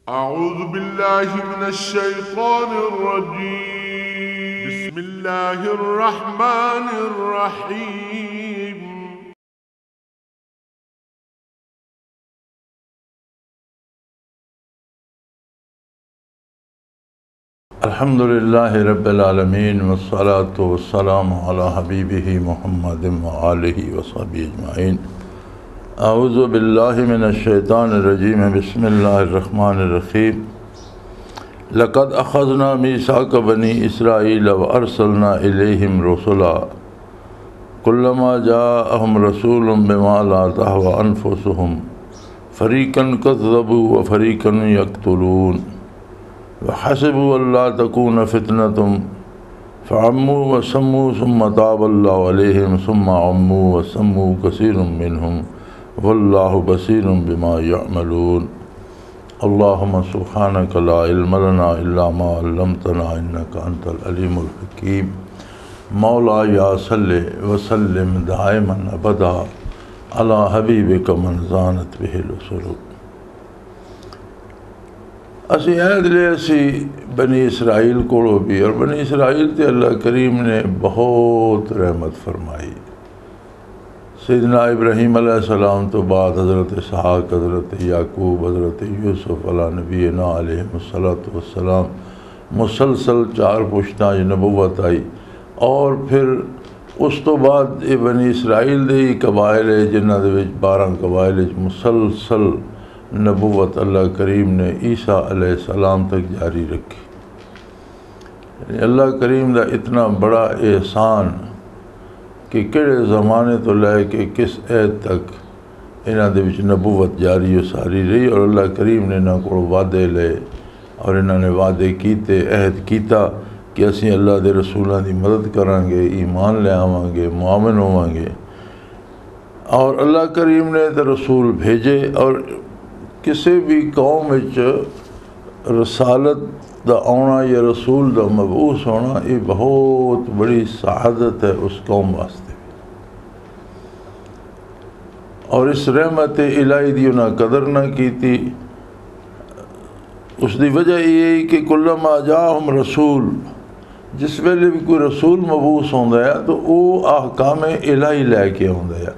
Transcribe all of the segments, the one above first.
أعوذ بالله من الشيطان الرجيم. بسم الله الرحمن الرحيم. الحمد لله رب العالمين والصلاة والسلام على حبيبه محمد وآله وصحبه أجمعين. أعوذ بالله من الشيطان الرجيم. بسم الله الرحمن الرحيم. لقد أخذنا ميثاق بني إسرائيل وأرسلنا إليهم رسلا كلما جاءهم رسول بما لا تهوى أنفسهم فريقا كذبوا وفريقا يقتلون وحسبوا ألا تكون فتنة فعموا وسموا ثم تاب الله عليهم ثم عموا وسموا كثير منهم والله بصير بما يعملون. اللهم سبحانك لا علم لنا إلا ما علمتنا إنك أنت العليم الحكيم. مولاي صل وسلم دائما أبدا على حبيبك من زانت به الرسل. असी ऐद ले असी बनी इसराइल को भी, और बनी इसराइल ते अल्लाह करीम ने बहुत रहमत फरमाई। सैयदना इब्राहीम अलैहिस्सलाम तो बाद हज़रत इसहाक़, हज़रत याकूब, हज़रत यूसुफ़ अला नबीना अलैहिस्सलातु वस्सलाम मुसलसल 4 पुश्तां नबुवत आई। और फिर उस तो बाद ये बनी इसराइल दे कबाइल है जिन्हां दे विच 12 कबाइल मुसलसल नबुवत अल्लाह करीम ने ईसा अलैहिस्सलाम तक जारी रखी। अल्लाह करीम का इतना बड़ा एहसान कि किहड़े ज़माने तो लैके किस ऐद तक इन्हां दे विच नबुवत जारी सारी रही। और अल्लाह करीम ने इन्हां कोलों वादे ले और इन्हां ने वादे कीते, अहद कीता कि असीं अल्लाह दे रसूलां दी मदद करांगे, ईमान ले आवांगे, मुआमिन होवांगे। और अल्लाह करीम ने तो रसूल भेजे। और किसी भी कौम विच रसालत दा आना या रसूल दा मबूस होना ये बहुत बड़ी सआदत है उस कौम वास्ते। और इस रहमत इलाही दी उन्हें कदर ना की थी। उसकी वजह ये कि कुल्लमा जाहम रसूल, जिस वेले भी कोई रसूल मबूस होंदा है तो वह अहकाम इलाही लैके आउंदा है।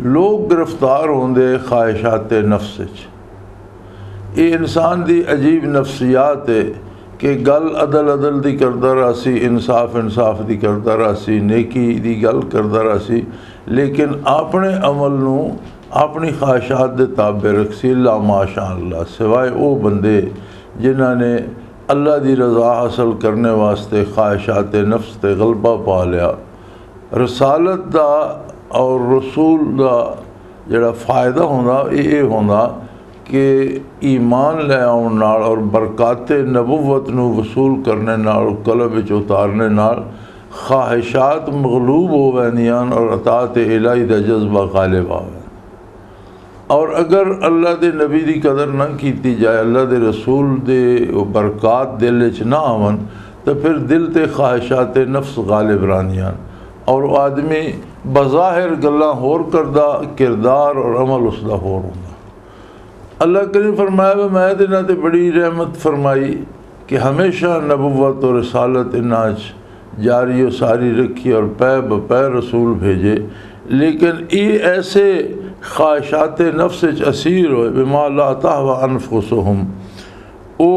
लोग गिरफ्तार होंदे ख्वाहिशात नफ्स विच। ये इंसान की अजीब नफ्सियात है कि गल अदल अदल की करता रहा, इंसाफ इंसाफ की करता रहा, नेकी की गल करता रहा, लेकिन अपने अमल नूं अपनी ख्वाहिशात के ताबे रखसी। ला माशा अल्लाह, सिवाय वो बंदे जिन्हों ने अल्लाह की रज़ा हासिल करने वास्ते ख्वाहिशात नफ्स ते गलबा पा लिया। रसालत का और रसूल का जोड़ा फ़ायदा होंदा ये होंदा कि ईमान ले आउण नाल और बरकाते नबुवत नूं वसूल करने नाल, कल्ब विच उतारने नाल ख्वाहिशात मगलूब हो वैंदियां और अतात इलाही दा जज्बा गालिब आवे। और अगर अल्लाह दे नबी दी कदर ना कीती जाए, अल्लाह दे रसूल दे बरकात दिल विच ना आवन तो फिर दिल ते ख्वाहिशात नफ्स गालिब रहंदियां और आदमी बज़ाहिर गल्लां होर करदा, किरदार और अमल उसदा होर हुंदा। अल्लाह करीम फरमाया मैं तो इन्हां ते बड़ी रहमत फरमाई कि हमेशा नबुवत और रसालत इन्हां जारी और सारी रखी और पै बपै रसूल भेजे। लेकिन ये ऐसे ख्वाहिशात नफ्स असीर होए बिमा ला तहवा अनफुसुहुम, वो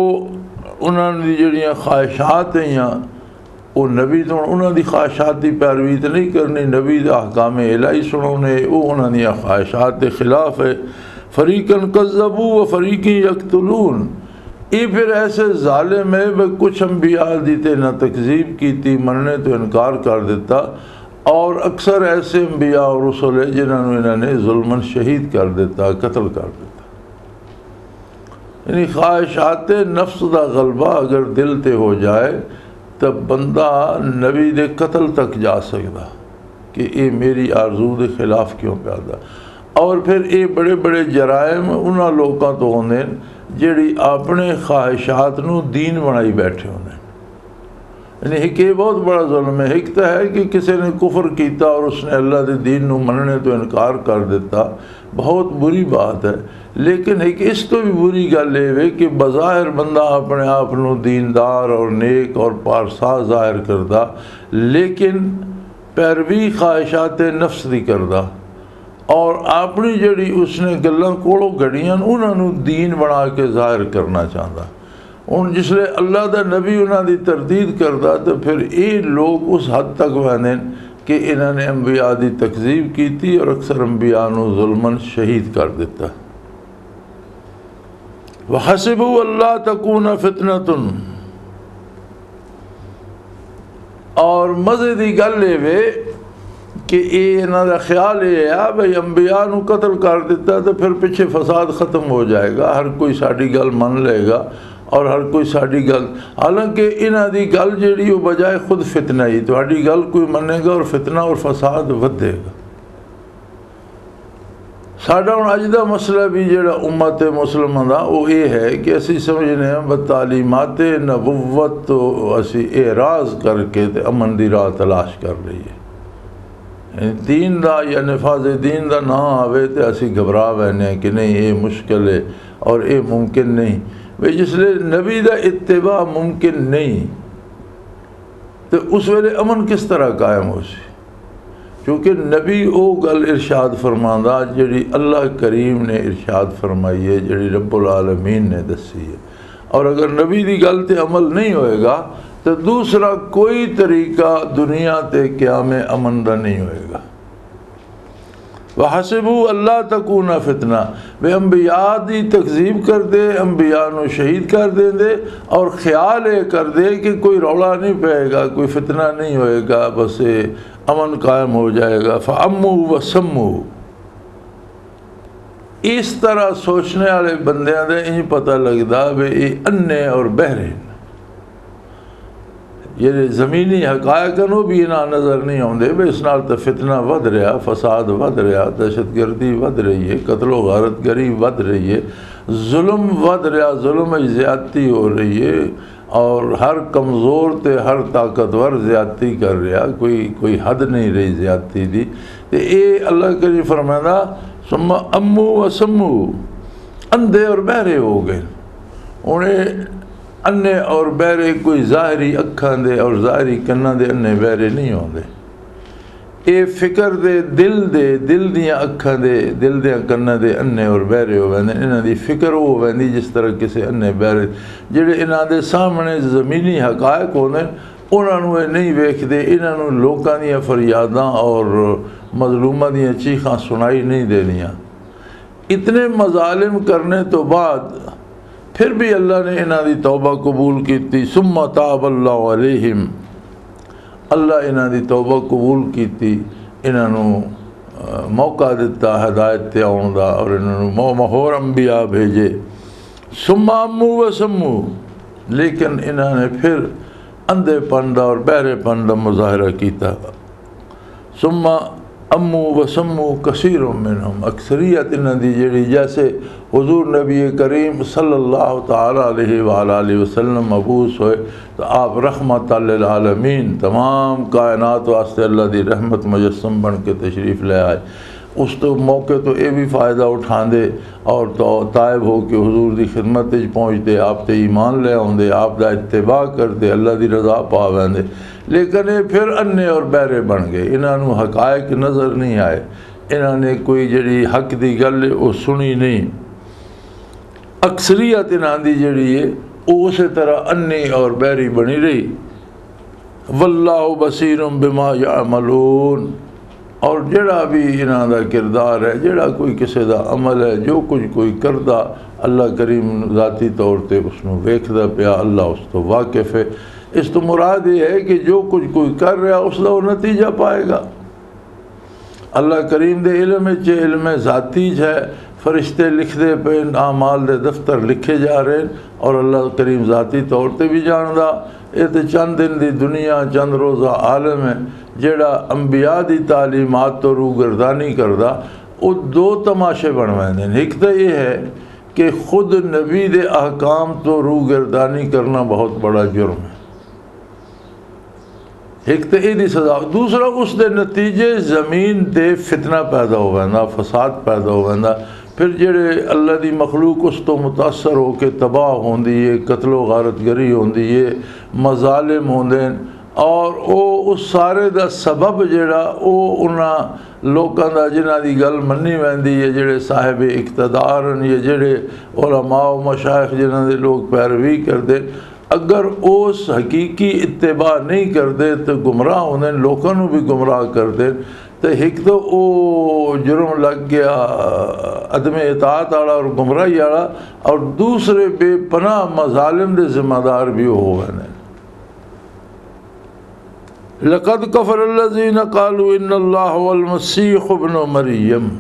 उन्होंने दी जड़ियाँ ख्वाहिशात हैं वो नबी तो उन्होंने दी ख्वाहिशात की पैरवी तो नहीं करनी, नबी दा अहकाम इलाही सुनाने वो उन्होंने दी ख्वाहिशात के खिलाफ है। फरीकन कज़्ज़बू व फरीकी यक़्तुलून, ये फिर ऐसे ज़ालिम है वे कुछ अम्बिया दी ते ना तकज़ीब की थी, मनने तो इनकार कर देता। और अक्सर ऐसे अम्बिया और रसूल है जिन्होंने इन्होंने जुल्मन शहीद कर देता, कत्ल कर देता। यानी ख्वाहिशात नफ्स का गलबा अगर दिल ते हो जाए तो बंदा नबी दे कत्ल तक जा सकता कि ये मेरी आरज़ू के खिलाफ क्यों प्यादा। और फिर ये बड़े बड़े जराइम उन्होंने लोगों तो होंगे जिहड़ी अपने ख्वाहिशात नूं दीन बनाई बैठे होंगे। यानी एक ये बहुत बड़ा जुल्म है। एक तो है कि किसी ने कुफर किया और उसने अल्लाह के दीन नूं मनने तो इनकार कर दिता, बहुत बुरी बात है। लेकिन एक इस तो भी बुरी गल ये कि बज़ाहिर बंदा अपने आप नूं दीनदार और नेक और पारसा ज़ाहिर करदा, लेकिन पैरवी ख्वाहिशात नफ्स दी करदा और अपनी जड़ी उसने गल्लां कोलों घड़ियां उन्होंने दीन बना के ज़ाहिर करना चाहता। हुण जिसले अल्लाह दा नबी उन्हां दी तरदीद करदा तो फिर ये लोग उस हद तक वहदे कि इन्होंने अंबिया दी तकजीब की और अक्सर अंबिया नूं जुल्मन शहीद कर दिता। वहसिबू अल्लाह तकून फितनतुन, और मज़े दी गल ये वे कि इन्हां दा ख्याल ये है भाई अंबिया नूं कतल कर दिता तो फिर पिछे फसाद ख़त्म हो जाएगा, हर कोई साड़ी गल मन लेगा और हर कोई साड़ी गल। हालांकि इन्हां दी गल जिहड़ी वो बजाए खुद फितना ही, तुहाडी गल कोई मनेगा और फितना और फसाद वधेगा। साडा हुण अज दा मसला भी जिहड़ा उम्मत मुस्लिमां दा वो ये है कि असीं समझने हैं बतालीमात नबुव्वत तो असीं एराज़ करके ते अमन दी राह तलाश कर लईए। दीन दा या निफाज़ दीन दा ना आवे तो असीं घबरा बैठने कि नहीं ये मुश्किल है और ये मुमकिन नहीं। भाई जिसले नबी दा इत्तिबा मुमकिन नहीं तो उस वेले अमन किस तरह कायम हो सी, क्योंकि नबी वो गल इरशाद फरमांदा जिहड़ी अल्लाह करीम ने इरशाद फरमाई है, जिहड़ी रब्बुल आलमीन ने दसी है। और अगर नबी दी गल ते अमल नहीं होएगा तो दूसरा कोई तरीका दुनिया ते क़याम अमन दा नहीं होएगा। वहसिबू अल्लाह तकूना फितना, वे अंबिया दी तकजीब कर दे, अंबिया नूं शहीद कर देंदे और ख्याल ये कर दे कि कोई रौला नहीं पेगा, कोई फितना नहीं होएगा, बस अमन कायम हो जाएगा। फ़अम्मू व सम्मू, इस तरह सोचने वाले बंदियां दे इंज पता लगदा वे ये अन्ने और बहरे, ये ज़मीनी हकायक वो भी इन्हां नज़र नहीं आउंदे। वे इस नाल तो फितना वध रहा, फसाद वध रहा, दहशतगर्दी वध रही है, कत्लो गारतगरी वध रही है, जुल्म वध रहा, जुल्म में ज़्यादती हो रही है और हर कमज़ोर ते हर ताकतवर ज़्यादती कर रहा, कोई हद नहीं रही ज़्यादती दी। तो ये अल्लाह करीम फरमांदा सुम्मा अम्मू व सम्मू, अंधे और बहरे हो गए। उन्हें अन्ने और बहरे कोई ज़ाहरी अखां दे और ज़ाहरी कन्नां दे अन्ने बहरे नहीं होंदे। ये फिक्र दे दिल दियां अखां दे, दिल दियां कन्नां दे अन्ने और बहरे हो वैंदे। इन्हां दी फिक्र हो वैंदी जिस तरह किसी अन्ने बहरे जिहड़े इन्हां दे सामने ज़मीनी हकायक होंदे उन्हां नूं ये नहीं वेखदे, इन्हां नूं लोकां दियां फरियादां और मज़लूमां दियां चीखां सुनाई नहीं देनियां। इतने मज़ालिम करने तो बाद फिर भी अल्लाह ने इन्हां दी तौबा कबूल की। सुम्मा ताब अल्लाहु अलैहिम, अल्लाह इन्हां दी तौबा कबूल की, इन्हां नूं मौका दिता हिदायत ते आउण दा और इन्हां नूं होर अंबिया भेजे। सुम्मा अम्मू व सम्मू, लेकिन इन्हां ने फिर अंधेपन दा और बहरेपन दा मुज़ाहरा किया। सुम्मा अम्मू व सम्मू कसीरुम मिनहुम, अक्सरियत इन्हां दी जिहड़ी जैसे हुजूर नबी करीम सल्लल्लाहु तआला अलैहि वसल्लम मबूस होए तो आप रहमत लिल आलमीन, तमाम कायनात वास्ते अल्लाह दी रहमत मुजस्सम बन के तशरीफ़ ले आए। उस तो मौके तो ये भी फ़ायदा उठाते और तो तायब हो के हुजूर की खिदमत पहुँचते, आप ते ईमान ले आते, आप दा इत्तिबा करते, अल्लाह की रज़ा पा वैंदे। लेकिन ये फिर अन्ने और बहरे बन गए, इन्हों हकायक नज़र नहीं आए, इन्होंने कोई जी हक की गल वो सुनी नहीं। अक्सरियत इन्हों की जी है उस तरह अन्नी और बहरी बनी रही। वल्लाहु बसीरुम बिमा यामलून, और जड़ा भी इन्हों का किरदार है, जड़ा कोई किसी का अमल है, जो कुछ कोई करता अल्लाह करीम ज़ाती तौर पर उसनों वेखदा पिया, अल्लाह उस तो वाकिफ़ है। इस तो मुराद ये है कि जो कुछ कोई कर रहा उसका वो नतीजा पाएगा। अल्लाह करीम दे इल्म ज़ाती है, फरिश्ते लिखते पे आमाल दे दफ्तर लिखे जा रहे हैं और अल्लाह करीम ज़ाती तौर पर भी जानदा। ये तो चंद दिन की दुनिया, चंद रोज़ा आलम है जेड़ा अंबिया की तालीमात तो रूगरदानी करदा। वो दो तमाशे बन वैंदे। एक तो ये है कि खुद नबी दे अहकाम तो रूगरदानी करना बहुत बड़ा जुर्म है। एक तो यही सज़ा, दूसरा उस दे नतीजे ज़मीन ते फितना पैदा हो वैंदा, फसाद पैदा हो वैंदा। फिर जेड़े अल्लाह दी मखलूक उस तो मुतासर हो के तबाह होंदी है, कत्लो गारतगरी होंदी है, मज़ालिम होंदे हैं, और वो उस सारे दा सबब जेड़ा वो उन्हां लोकां दा जिन्हां दी गल मन्नी वैंदी है, जेड़े साहिब इक़्तिदार न या जेड़े उलमा व मशाइख जिन्हां दे लोग पैरवी करदे, अगर उस हकीकी इत्तिबा नहीं करते तो गुमराह होंदे, लोगों को भी गुमराह करते। तो एक तो वो जुर्म लग गया अदम इताअत वाला और गुमराही वाला, और दूसरे बेपनाह मज़ालिम दे ज़िम्मेदार भी हो गए। लक़द कफ़रल्लज़ीना क़ालू इन्नल्लाह वल मसीह इब्नु मरियम,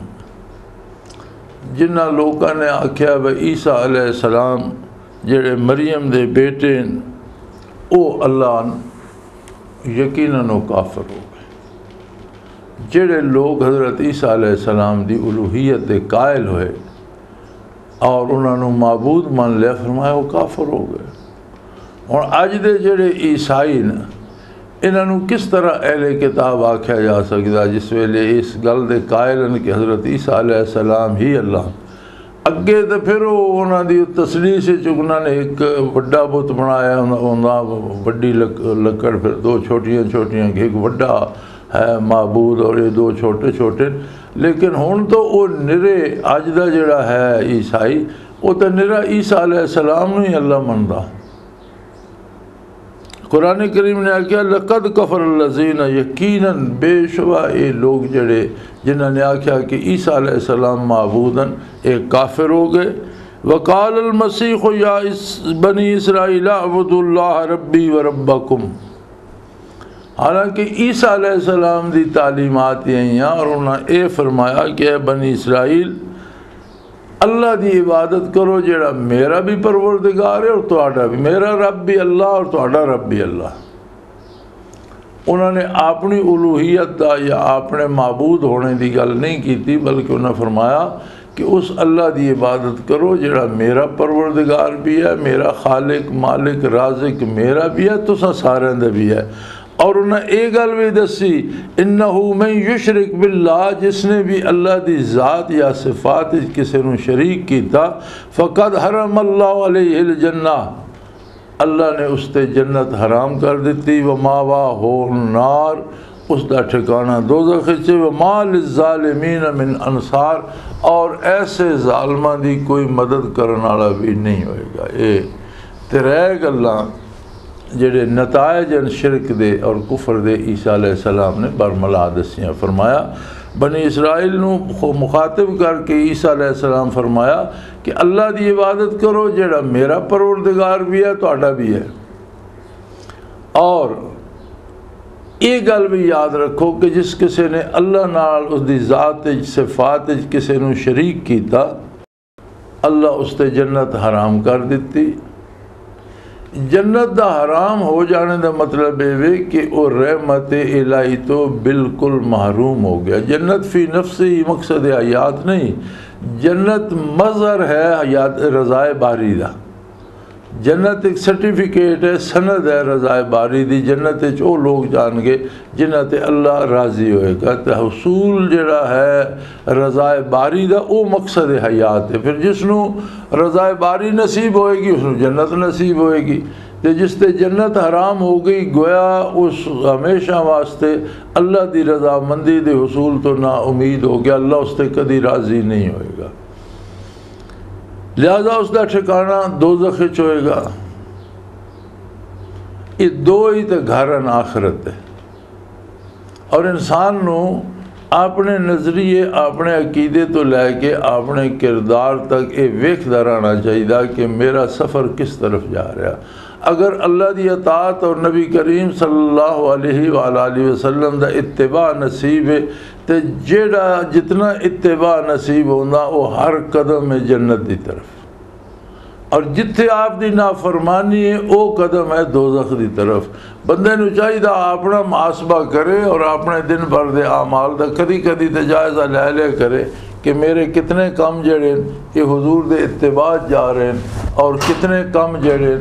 जिन्हां लोगों ने आख्या व ईसा अलैहिस्सलाम जेड़े मरियम दे बेटे ओ अल्लाह यकीनन वो काफिर हो गए। जेड़े लोग हज़रत ईसा अलैहिस्सलाम दी उलूहियत दे कायल होए और उन्होंने माबूद मान लिया, फरमाया वो काफिर हो गए। और अज दे जेड़े ईसाई न, इन्हों किस तरह अहले किताब आख्या जा सकता जिस वेले इस गल दे कायल न कि हज़रत ईसा अलैहिस्सलाम ही अल्लाह। अगे तो फिर उन्होंने तसलीस उन्होंने एक बड़ा बुत बनाया, वड्डी लकड़, फिर दो छोटियां छोटियां, एक बड़ा है माबूद और ये दो छोटे छोटे। लेकिन हुण तो वो निरे अज का जोड़ा है ईसाई, वो तो निरा ईसा अलैहिस्सलाम ही अल्लाह मनता। कुरान करीम ने आख्या लक़द कफ़रल्लज़ीना, यकीनन बेशुबा ये लोग जड़े जिन्होंने आख्या कि ईसा अलैहिस्सलाम माबूदन, एक काफिर हो गए। वक़ालल मसीह या बनी इसराइल अब्दुल्लाह रब्बी व रब्बकुम, हालांकि ईसा अलैहिस्सलाम दी तालीमात यही हैं और उन्होंने ये फरमाया कि बनी इसराइल अल्लाह की इबादत करो जेड़ा मेरा भी परवरदिगार है और तुहाडा भी, मेरा रब भी अल्लाह और तुहाडा रब भी अल्लाह। उन्होंने अपनी उलूहियत का या अपने माबूद होने की गल नहीं की, बल्कि उन्हें फरमाया कि उस अल्लाह की इबादत करो जेड़ा मेरा परवरदिगार भी है, मेरा खालिक मालिक राज़िक मेरा भी है, तुसां सारें दे भी है। और उन्हें ये गल भी दसी इन्नहु मन युशरिक बिल्लाह, जिसने भी अल्लाह की ज़ात या सिफात किसी को शरीक किया फ़क़द हरमल्लाहु अलैहिल जन्नह, अल्लाह ने उसते जन्नत हराम कर दी। व मावा हो नार, उसका ठिकाना दोज़ख है। व मा लिज़्ज़ालिमीन मिन अंसार, और ऐसे ज़ालिमां दी कोई मदद करने वाला भी नहीं होएगा। ये त्रै गल्लां जेड़े नतायज शिरक दे और कुफर दे ईसा अलैहिस्सलाम ने बरमला दसियां। फरमाया बनी इसराइल नूं मुखातिब करके ईसा अलैहिस्सलाम फरमाया कि अल्लाह की इबादत करो जेड़ा मेरा परवरदिगार भी है तुहाडा भी है। और ये गल भी याद रखो कि जिस किसी ने अल्लाह नाल उसकी ज़ात सिफात किसी नूं शरीक किया, अल्लाह उसते जन्नत हराम कर दी। जन्नत का हराम हो जाने का मतलब ये कि वो रहमत इलाही तो बिल्कुल महरूम हो गया। जन्नत फ़ी नफ्से ही मकसद हयात नहीं, जन्नत मज़हर है हयात रज़ाए बारी का। जन्नत एक सर्टिफिकेट है, सनद है रज़ाए बारी दी। जन्नत वो लोग जाएंगे जिन्हां ते अल्लाह राज़ी होएगा। तो हसूल जड़ा है रज़ाए बारी का वो मकसद हयात है। फिर जिसनों रज़ाए बारी नसीब होएगी उसनों जन्नत नसीब होएगी। तो जिसते जन्नत हराम हो गई गोया उस हमेशा वास्ते अल्लाह की रज़ामंदी दे हसूल तो ना उम्मीद हो गया, अल्लाह उसते कभी राज़ी नहीं होएगा। लिहाजा उसका ठिकाना दोज़ख विच होएगा। ये दो ही तो घर हैं आखिरत है। और इंसान नू अपने नज़रिए अपने अकीदे तो लैके अपने किरदार तक ये वेखदा रहना चाहिए कि मेरा सफ़र किस तरफ जा रहा। अगर अल्लाह की अतात और नबी करीम सल्लल्लाहु अलैहि वसल्लम का इत्तिबा नसीब है तो जेड़ा जितना इत्तिबा नसीब होंदा वो हर कदम है जन्नत की तरफ। और जिथे आपकी नाफरमानी है वो कदम है दोज़ख की तरफ। बंदे नूं चाहिए अपना मुहासबा करे और अपने दिन भर के आमाल का कदी कदी तो जायज़ा लै लिया करे कि मेरे कितने कम जड़े ये हुजूर दे इत्तिबा जा रहे हैं और कितने कम जड़े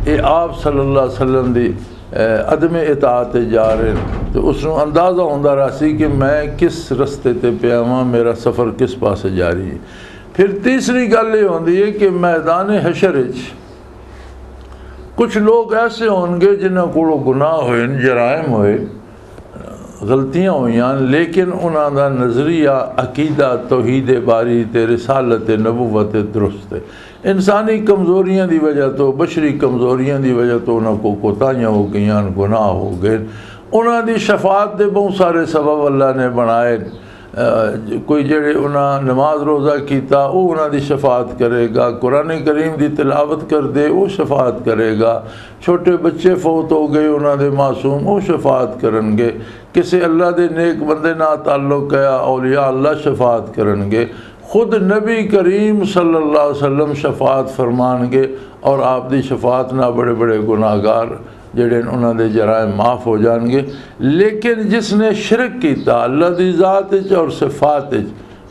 ये आप सल्लल्लाहु अलैहि वसल्लम दी अदम इताअत जा रहे हैं तो उसनों अंदाज़ा होंदा रहा सी कि मैं किस रस्ते ते पिया वां, मेरा सफ़र किस पासे जारी है। फिर तीसरी गल ये होंदी है कि मैदान हशर विच कुछ लोग ऐसे होंगे जिन्हां कोलों गुनाह होए, जराइम होए, गलतियां हुईयां, लेकिन उन्हां दा नज़रिया अकीदा तौहीद बारी ते रिसालत नबुवत दुरुस्त है। इंसानी कमज़ोरियां की वजह तो, बशरी कमज़ोरियां की वजह तो उन्होंने को कोताहियां हो गई, गुनाह हो गए। उन्होंने शफात के बहुत सारे सबब अल्लाह ने बनाए। कोई जेड़े उन्हें नमाज रोज़ा किया वो उन्होंने शफात करेगा, कुरान करीम की तिलावत कर दे वो शफात करेगा, छोटे बच्चे फौत हो गए उन्होंने मासूम वो शफात करनगे, किसी अल्लाह के नेक बंदे ना ताल्लुक है औलिया अल्लाह शफात करनगे, खुद नबी करीम सल्लल्लाहु अलैहि वसल्लम शफात फरमानगे और आपकी शफात ना बड़े बड़े गुनाहगार जेड़े उन्होंने जराइम माफ़ हो जाएंगे। लेकिन जिसने शिरक किया अल्लाह की ज़ात और सिफात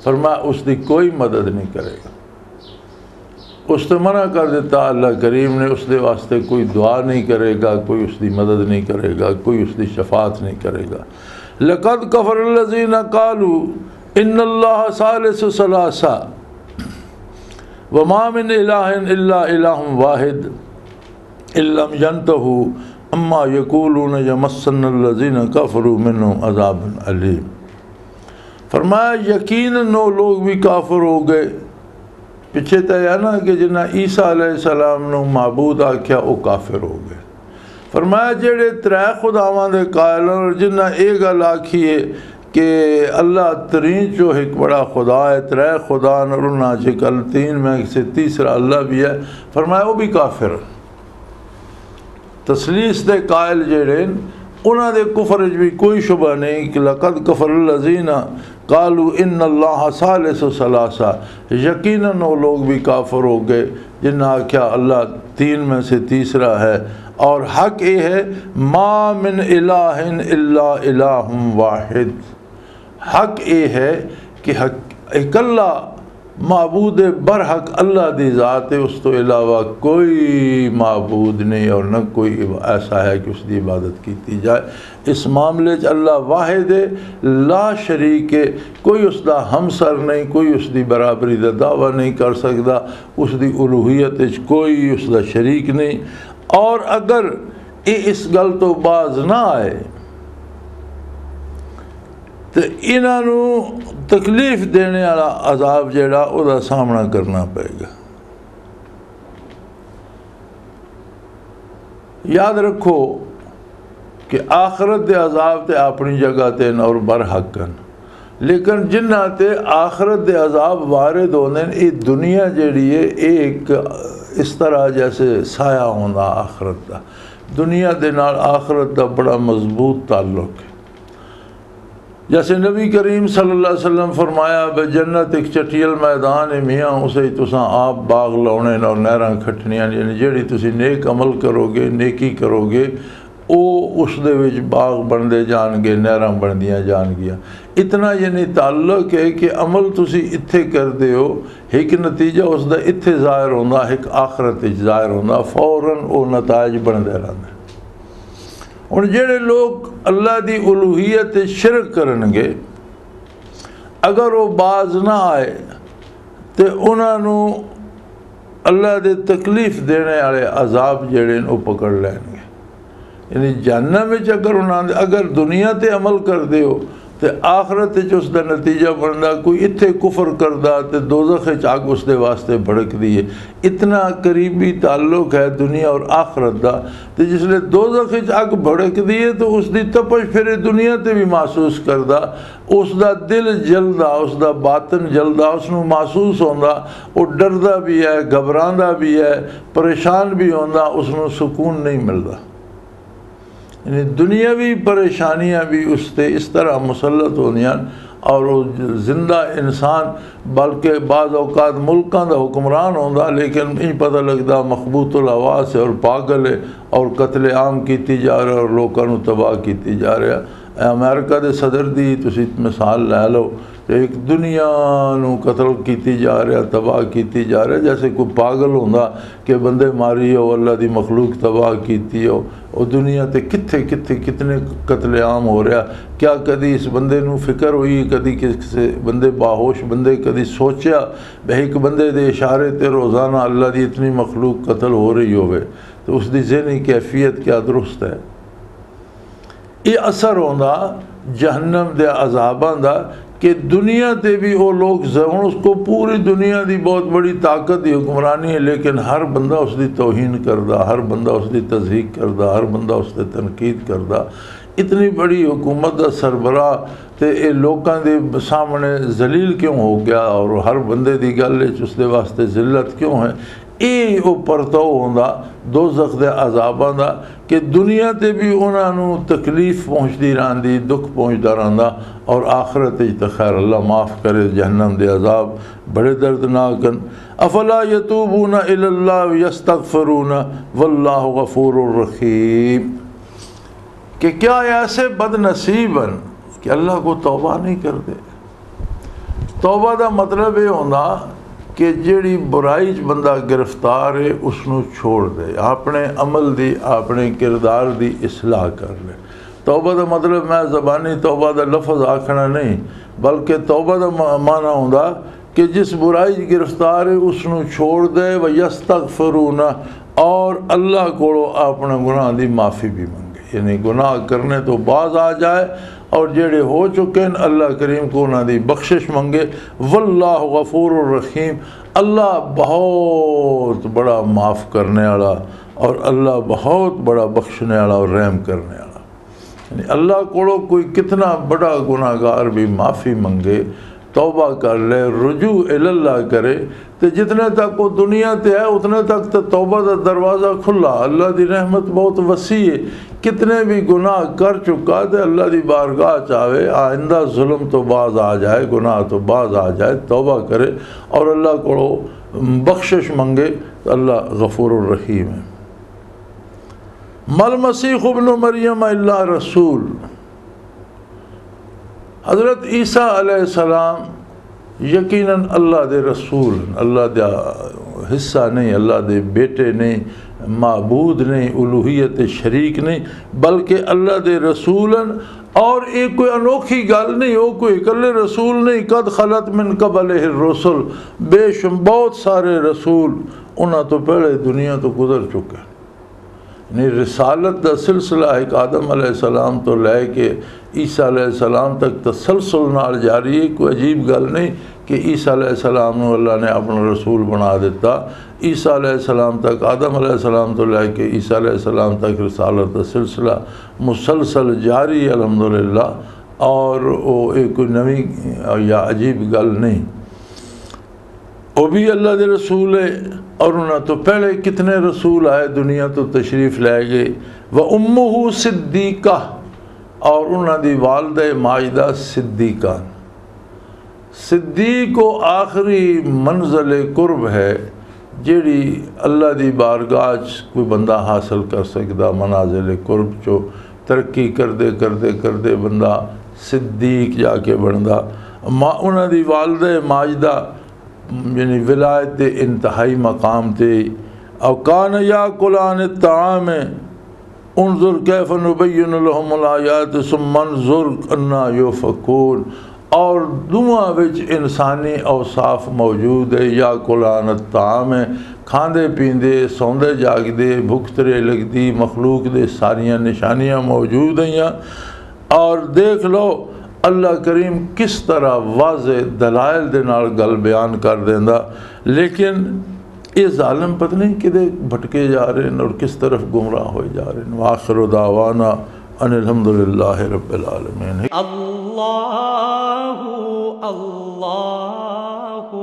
फरमाया उसकी कोई मदद नहीं करेगा, उस तो मना कर दिता अल्लाह करीम ने, उसके वास्ते कोई दुआ नहीं करेगा, कोई उसकी मदद नहीं करेगा, कोई उसकी शफात नहीं करेगा। लक़द कफ़रल्लज़ीना क़ालू इन्नल्लाह सालिसु सलासा व मा मिन इलाहिन इल्ला इलाहुन वाहिद इल्लम यंतहू अम्मा यक़ूलून यमस्सन्नल्लज़ीना कफ़रू मिन्हुम अज़ाबुन अलीम। फरमाया यकीनन नो लोग भी काफिर हो गए। पिछे तो है ना कि जिन्हें ईसा अलैहिस्सलाम नू माबूद आख्या वो काफिर हो गए। फरमाया जेड़े त्रै खुदावां दे कायल और जिन्हें ये गल आखी है कि अल्लाह तरीन जो एक बड़ा खुदा है, त्रै खुदा और उन्हें कल तीन में से तीसरा अल्लाह भी है, फरमाया वो भी काफिर। तसलीस दे कायल जेड़े उन्होंने कुफर भी कोई शुबा नहीं कि लक़द कफ़रल्लज़ीना क़ालू इन्नल्लाह सालिसु सलासा, यकीनन वो लोग भी काफिर हो गए जिन्हें आख्या अल्लाह तीन में से तीसरा है। और हक ये है मा मिन इलाहिन इल्ला इलाहुम वाहिद, हक ये है कि हक इकल्ला माबूद बरहक अल्लाह की ज़ात है, उस तो इलावा कोई माबूद नहीं और न कोई ऐसा है कि उसकी इबादत की जाए। इस मामले अल्लाह वाहिद है, ला शरीक है, कोई उसका हमसर नहीं, कोई उसकी बराबरी का दावा नहीं कर सकता, उसकी उलूहियत कोई उसका शरीक नहीं। और अगर ये इस गल तो बाज ना आए तो इन्हों तकलीफ देने वाला अजाब जेड़ा उसका सामना करना पड़ेगा। याद रखो कि आखरत के अजाब तो अपनी जगह ते और बरहकन, लेकिन जिन्हां ते आखरत के अजाब वारिद होंदे ने, ये दुनिया जेड़ी है एक इस तरह जैसे साया होंदा आखरत का। दुनिया के नाल आखरत का बड़ा मजबूत ताल्लुक है। जैसे नबी करीम सल्लल्लाहु अलैहि वसल्लम फरमाया बे जन्नत एक चटियल मैदान है मियाँ, उसे तुसां आप बाग लाने और नहरां खट्टनियां, यानी जेड़ी तुसी नेक अमल करोगे, नेकी करोगे, वो उस दे विच बाग बनते जाएंगे, नहरां बनदियां जाएंगियां। इतना यानी ताल्लुक है कि अमल तुसी इत्थे करते हो, एक नतीजा उसका इत्थे ज़ाहिर होंदा, एक आखरत ज़ाहिर होंदा, फौरन वो नताइज बनते रहंदे। हुण जेड़े लोग अल्लाह की उलूहियत शिरक करनगे, अगर वो बाज ना आए तो उन्होंने अल्लाह के तकलीफ देने वाले अजाब जेड़े वो पकड़ लैणगे। यानी जहन्नम में अगर उन्होंने अगर दुनिया ते अमल करते हो तो आखरत उसका नतीजा बनता, कोई इत्थे कुफर करदा तो दोज़ख अग उसके वास्ते भड़कदी है। इतना करीबी ताल्लुक है दुनिया और आखरत का। तो जिसले दोज़ख अग भड़कदी है तो उसकी तपश फिर दुनिया ते भी महसूस करदा, उसका दिल जलदा, उसका बातन जलदा, उसनू महसूस होंदा, वो डरदा भी है, घबरांदा भी है, परेशान भी होंदा, उसनू सुकून नहीं मिलता। यानी दुनियावी परेशानियां भी उससे इस तरह मुसलत होंदियां और वो जिंदा इंसान बल्कि बाज़ औकात मुल्कां दा हुक्मरान होंदा, लेकिन इन पता लगता मखबूतुल हवास है और पागल है और कत्ले आम की जा रहा और लोगों को तबाह की जा रहा। अमेरिका के सदर की तुसी मिसाल लै लो तो एक दुनिया नू कतल की जा रहा, तबाह की जा रहा, जैसे कोई पागल होंदा कि बंदे मारी हो, अल्लाह दी मखलूक तबाह की हो। और दुनिया ते कित्थे कित्थे कितने कतलेआम हो रहा। क्या कदी इस बंदे नू फिक्र हुई, कदी किसी बंदे बाहोश बंदे कदी सोचा भाई एक बंदे दे इशारे ते रोज़ाना अल्लाह दी इतनी मखलूक कतल हो रही होवे, तो उसकी ज़हनी कैफियत क्या दुरुस्त है। ये असर होंदा जहन्नम दे अज़ाबां दा कि दुनिया ते भी वो लोग हुण उसको पूरी दुनिया की बहुत बड़ी ताकत की हुक्मरानी है, लेकिन हर बंदा उसकी तौहीन करदा, हर बंदा उसकी तज़हीक करदा, हर बंदा उसते तनकीद करदा। इतनी बड़ी हुकूमत का सरबराह तो ये लोगों के सामने जलील क्यों हो गया और हर बंदे की गल उसके वास्ते जिल्लत क्यों है। ये वो परतव होंदा दोज़ख दे अज़ाबां दा कि दुनिया ते भी उन्होंने तकलीफ़ पहुँचती रही, दुख पहुँचता रहा, और आखिरत तो खैर अल्लाह माफ़ करे जहन्नम दे अज़ाब बड़े दर्दनाक हैं। अफला यतूबून इलल्लाह यस्तग़फिरून वल्लाहु गफ़ूरुर रहीम। कि क्या ऐसे बदनसीब हैं कि अल्लाह को तौबा नहीं करते। तौबा का मतलब ये होंदा कि जिहड़ी बुराई च बंदा गिरफ्तार है उसनू छोड़ दे, अपने अमल दी अपने किरदार दी इस्लाह कर ले। तौबा का मतलब मैं ज़बानी तौबा का लफ्ज़ आखना नहीं, बल्कि तौबा का माना होंदा कि जिस बुराई च गिरफ्तार है उसनू छोड़ दे, व यस्तग़फिरून, और अल्लाह को अपने गुनाह की माफ़ी भी मंगे, यानी गुनाह करने तो बाज आ जाए और जेड़े हो चुके हैं अल्लाह करीम को उन्होंने बख्शिश मंगे। वल्लाहु गफ़ूरुर रहीम, अल्लाह बहुत बड़ा माफ़ करने वाला और अल्लाह बहुत बड़ा बख्शने वाला और रहम करने वाला। यानी अल्लाह को कोई कितना बड़ा गुनाहगार भी माफ़ी मंगे, तौबा कर ले, रुजू इल्लल्लाह करे, तो जितने तक वो दुनिया ते है उतने तक तो तौबा का दरवाज़ा खुला। अल्लाह की रहमत बहुत वसी है, कितने भी गुनाह कर चुका तो अल्लाह की बारगाह चाहे आइंदा जुल्म तो बाज आ जाए, गुनाह तो बाज आ जाए, तौबा करे और अल्लाह को बख्शिश मंगे, तो अल्लाह गफ़ूरुर रहीम है। मल मसीह इब्न मरियम इल्ला रसूल, हज़रत ईसा अलैहिस्सलाम यकीनन अल्लाह दे रसूल, अल्लाह दा हिस्सा नहीं, अल्लाह दे बेटे नहीं, माबूद नहीं, उलूहियत शरीक नहीं, बल्कि अल्लाह दे रसूलन। और एक कोई अनोखी गल नहीं, वो कोई इकल्ले रसूल नहीं, कद खलत मिन क़ब्लिहिर रुsul, बेशुमार बहुत सारे रसूल उन्होंने तो पहले दुनिया तो गुजर चुके। नहीं, रिसालत का सिलसिला एक आदम अलैहिस्सलाम तो लैके ईसा अलैहिस्सलाम तक तसलसल नाल जारी है। कोई अजीब गल नहीं कि ईसा अलैहिस्सलाम नूं अल्लाह ने अपना रसूल बना दिता। ईसा अलैहिस्सलाम तक, आदम अलैहिस्सलाम तो लैके ईसा अलैहिस्सलाम तक रिसालत का सिलसिला मुसलसल जारी अल्हम्दुलिल्लाह। और वो एक कोई नवी या अजीब गल नहीं, वो भी अल्लाह के रसूल है। और उन्होंने तो पहले कितने रसूल आए दुनिया तो तशरीफ़ लै गए। व उम्मुहु सिद्दीक़ा, और उन्होंने वालदा माजिदा सिद्दीक़ा। सिद्दीक़ को आखिरी मंज़िल कुर्ब है जिहड़ी अल्लाह की बारगाह कोई बंदा हासिल कर सकता। मनाजिल कुर्ब चो तरक्की करते करते करते बंदा सिद्दीक़ जाके बनता। उन्होंने वालदा माजिदा यानी विलायत इंतहाई मकाम थे। अवकान या कुलान ताम उनजुर कैफ़ नुबय्यिनु लहुमुल आयात सुम्मा उनजुर अन्ना युफ़कून। और दुआ विच इंसानी औसाफ मौजूद है। या कुलान ताम है, खांदे पींदे सौंदे जागदे भुख तरे लगती मखलूक दे सारियां निशानियां मौजूद हैं। और देख लो अल्लाह करीम किस तरह वाज़े दलाइल दे नाल गल बयान कर देंदा। लेकिन ये ज़ालिम पता नहीं किधे भटके जा रहे हैं और किस तरफ गुमराह हो जा रहे हैं। आखिर दावाना अल्हम्दुलिल्लाहि रब्बिल आलमीन। अल्लाहु अल्लाहु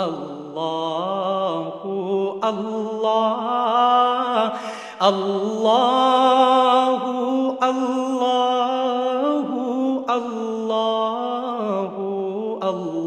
अल्लाहु अल्लाह अल्लाहु अल्लाहु अल्लाहु अल्लाह।